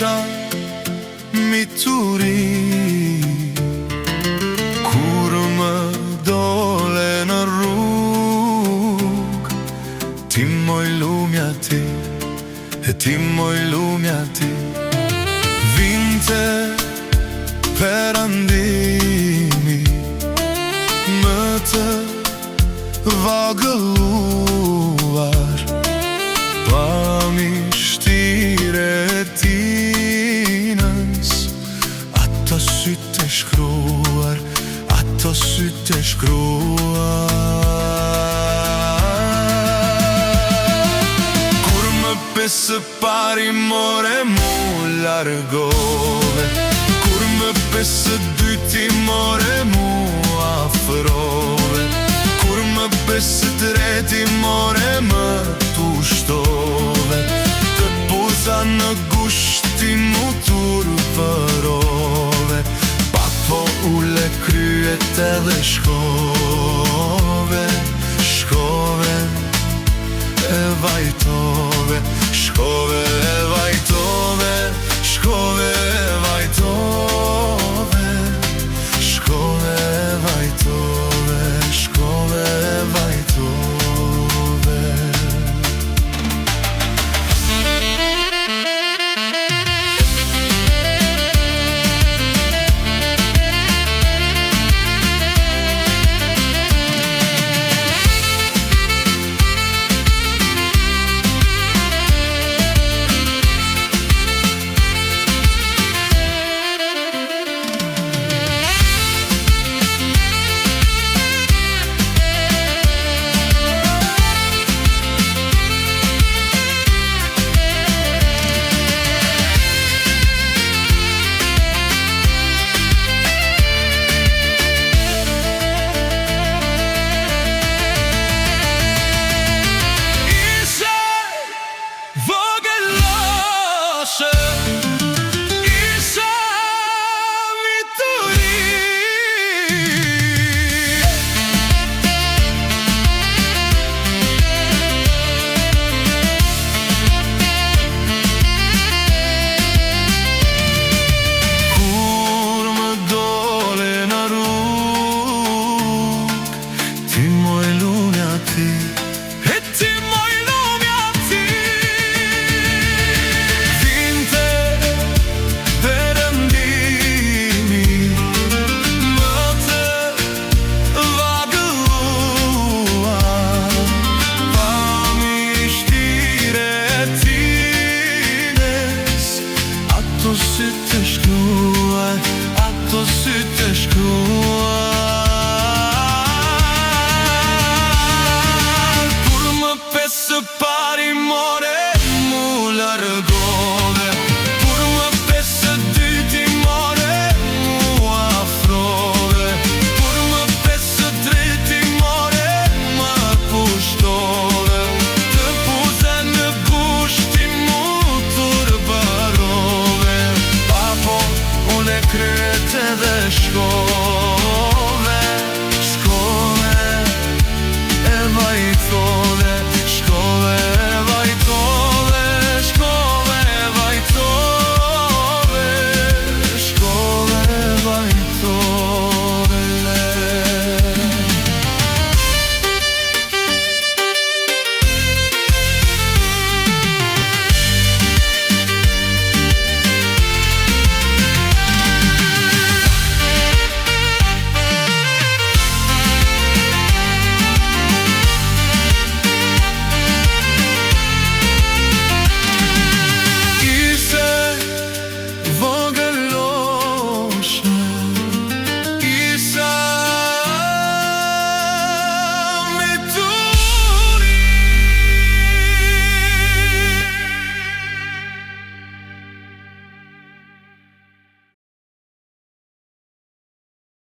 isha mituri, kur më dole në rrug, ti moj lumja ti, e ti moj lumja ti. Vinte perandimi, më të vagëlluar, pa mishtire tinës, ato sytë e shkruar, ato sytë e shkruar. Kur më pesë pari more mu largove, kur më pesë dyti more mu afrove, kur më pesë treti more më tushtove, të poza në gushti mu turpërove, pa po ule kryet edhe shkove, shkove e vajtove, shkove e vajtove, shkove e vajtove, shkove e vajtove, shkove e vajtove. Ato sytë e shkruar, ato sytë e shkruar. Kur më pesë pari more mu largove, kur më pesë dyti more mu afrove, kur më pesë treti more më pushtove, të puza në gushti mu turbarove, kryet edhe shko